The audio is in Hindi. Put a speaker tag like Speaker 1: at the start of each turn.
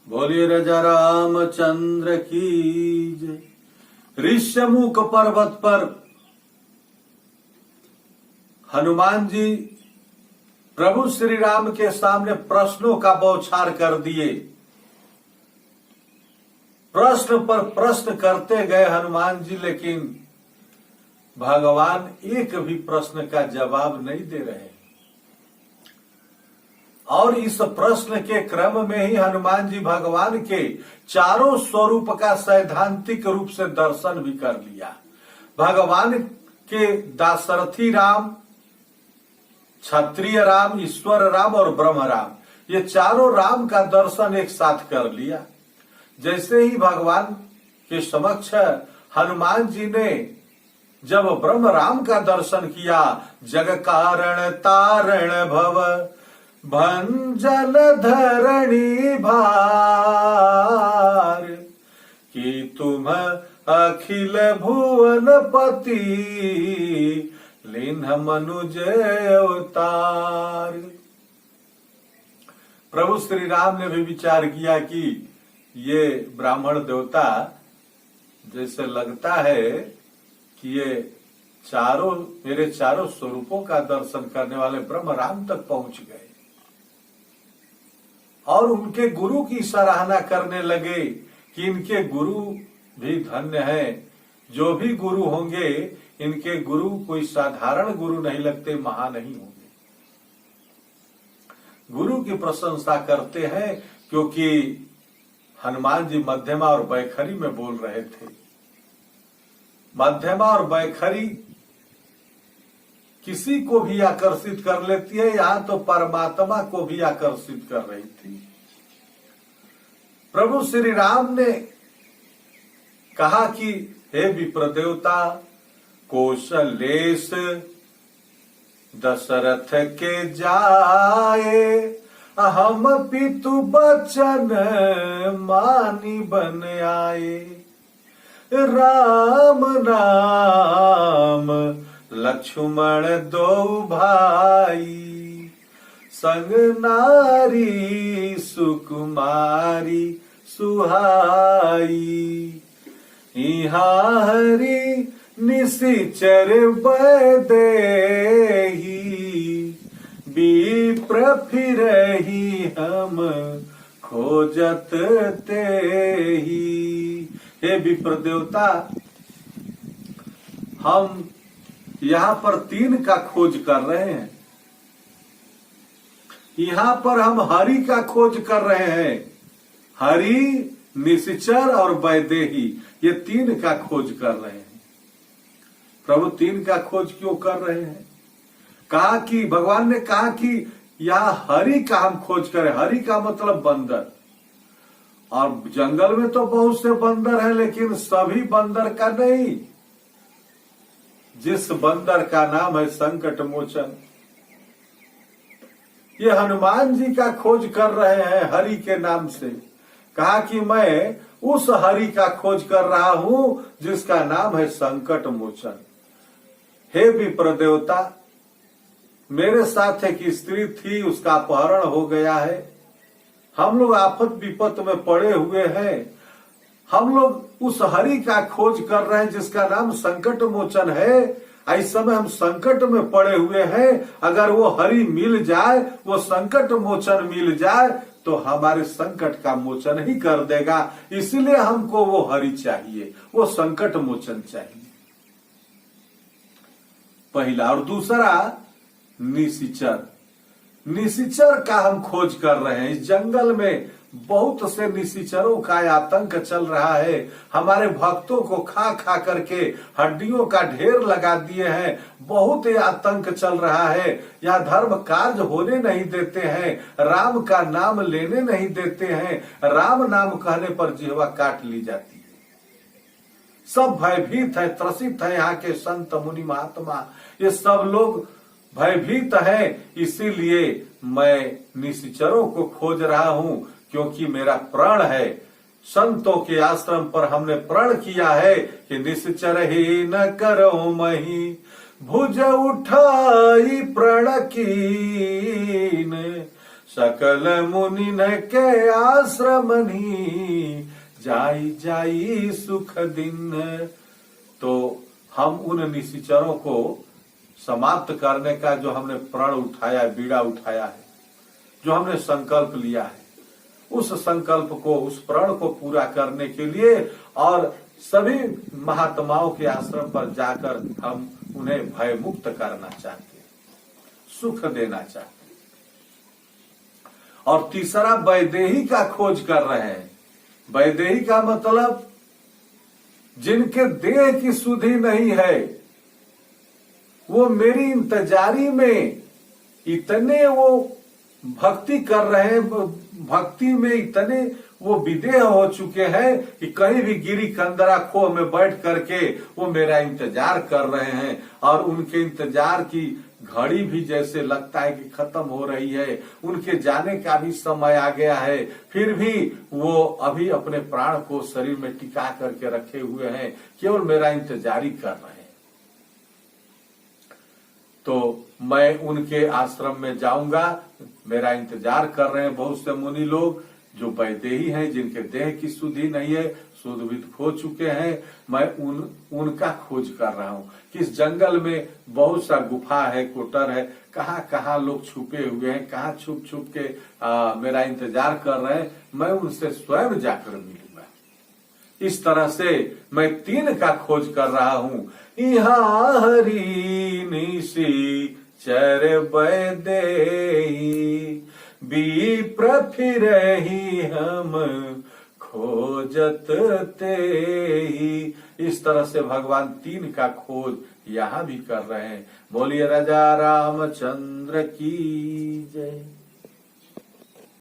Speaker 1: बोलिए राजा रामचंद्र की जय। ऋष्यमुख पर्वत पर हनुमान जी प्रभु श्री राम के सामने प्रश्नों का बौछार कर दिए। प्रश्न पर प्रश्न करते गए हनुमान जी, लेकिन भगवान एक भी प्रश्न का जवाब नहीं दे रहे। और इस प्रश्न के क्रम में ही हनुमान जी भगवान के चारों स्वरूप का सैद्धांतिक रूप से दर्शन भी कर लिया। भगवान के दाशरथी राम, क्षत्रिय राम, ईश्वर राम और ब्रह्म राम, ये चारों राम का दर्शन एक साथ कर लिया। जैसे ही भगवान के समक्ष हनुमान जी ने जब ब्रह्म राम का दर्शन किया, जग कारण तारण भव भंजन धरणी भार, कि तुम अखिल भुवन पति लीन्ह मनुज अवतार। प्रभु श्री राम ने भी विचार किया कि ये ब्राह्मण देवता जैसे लगता है कि ये मेरे चारों स्वरूपों का दर्शन करने वाले ब्रह्म राम तक पहुंच गए और उनके गुरु की सराहना करने लगे कि इनके गुरु भी धन्य हैं। जो भी गुरु होंगे, इनके गुरु कोई साधारण गुरु नहीं लगते, महान नहीं होंगे। गुरु की प्रशंसा करते हैं क्योंकि हनुमान जी मध्यमा और बैखरी में बोल रहे थे। मध्यमा और बैखरी किसी को भी आकर्षित कर लेती है, यहां तो परमात्मा को भी आकर्षित कर रही थी। प्रभु श्री राम ने कहा कि हे विप्र देवता, कौशलेश दशरथ के जाए, हम पितु बचन मानी बन आए। राम नाम लक्ष्मण दो भाई, संग नारी सुकुमारी सुहाई। इहाँ हरि निशिचर बदेही, विप्र फिरहि हम खोजत तेहि। हे विप्र देवता, हम यहाँ पर तीन का खोज कर रहे हैं। यहाँ पर हम हरि का खोज कर रहे हैं। हरि, निशिचर और वैदेही, ये तीन का खोज कर रहे हैं। प्रभु तीन का खोज क्यों कर रहे हैं? कहा कि भगवान ने कहा कि यहाँ हरि का हम खोज करें। हरि का मतलब बंदर, और जंगल में तो बहुत से बंदर हैं, लेकिन सभी बंदर का नहीं। जिस बंदर का नाम है संकट मोचन, ये हनुमान जी का खोज कर रहे हैं हरि के नाम से। कहा कि मैं उस हरि का खोज कर रहा हूं जिसका नाम है संकट मोचन। हे विप्र देवता, मेरे साथ एक स्त्री थी, उसका अपहरण हो गया है। हम लोग आफत विपत में पड़े हुए हैं। हम लोग उस हरि का खोज कर रहे हैं जिसका नाम संकट मोचन है। इस समय हम संकट में पड़े हुए हैं। अगर वो हरि मिल जाए, वो संकट मोचन मिल जाए, तो हमारे संकट का मोचन ही कर देगा। इसलिए हमको वो हरि चाहिए, वो संकट मोचन चाहिए। पहला। और दूसरा निशिचर। निशिचर का हम खोज कर रहे हैं। इस जंगल में बहुत से निशिचरों का आतंक चल रहा है। हमारे भक्तों को खा खा करके हड्डियों का ढेर लगा दिए हैं। बहुत ही आतंक चल रहा है। यहाँ धर्म कार्य होने नहीं देते हैं, राम का नाम लेने नहीं देते हैं। राम नाम कहने पर जिह्वा काट ली जाती है। सब भयभीत है, त्रसित है। यहाँ के संत मुनि महात्मा, ये सब लोग भयभीत है। इसीलिए मैं निशिचरों को खोज रहा हूं, क्योंकि मेरा प्रण है। संतों के आश्रम पर हमने प्रण किया है कि निशिचर ही न करो मही, भुज उठाई प्रण कीन, सकल मुनि न के आश्रमनी, जाई जाई सुख दिन। तो हम उन निशिचरों को समाप्त करने का जो हमने प्रण उठाया, बीड़ा उठाया है, जो हमने संकल्प लिया है, उस संकल्प को, उस प्रण को पूरा करने के लिए और सभी महात्माओं के आश्रम पर जाकर हम उन्हें भय मुक्त करना चाहते हैं, सुख देना चाहते हैं। और तीसरा वैदेही का खोज कर रहे हैं। वैदेही का मतलब जिनके देह की सुधि नहीं है, वो मेरी इंतजारी में इतने वो भक्ति कर रहे हैं, भक्ति में इतने वो विदेह हो चुके हैं कि कहीं भी गिरी कंदरा खो में बैठ करके वो मेरा इंतजार कर रहे हैं। और उनके इंतजार की घड़ी भी जैसे लगता है कि खत्म हो रही है, उनके जाने का भी समय आ गया है, फिर भी वो अभी अपने प्राण को शरीर में टिका करके रखे हुए हैं, केवल मेरा इंतजारी कर रहे हैं। तो मैं उनके आश्रम में जाऊंगा, मेरा इंतजार कर रहे हैं बहुत से मुनि लोग जो वैदेही हैं, जिनके देह की सुधि नहीं है, सुधवित खो चुके हैं। मैं उनका खोज कर रहा हूं कि इस जंगल में बहुत सा गुफा है, कोटर है, कहाँ कहाँ लोग छुपे हुए हैं, कहाँ छुप छुप के मेरा इंतजार कर रहे हैं, मैं उनसे स्वयं जाकर मिलूंगा। इस तरह से मैं 3 का खोज कर रहा हूं। यहाँ हरि निशि चर वैदेही, विप्र फिरहि हम खोजत तेहि। इस तरह से भगवान 3 का खोज यहाँ भी कर रहे हैं। बोलिए राजा रामचंद्र की जय।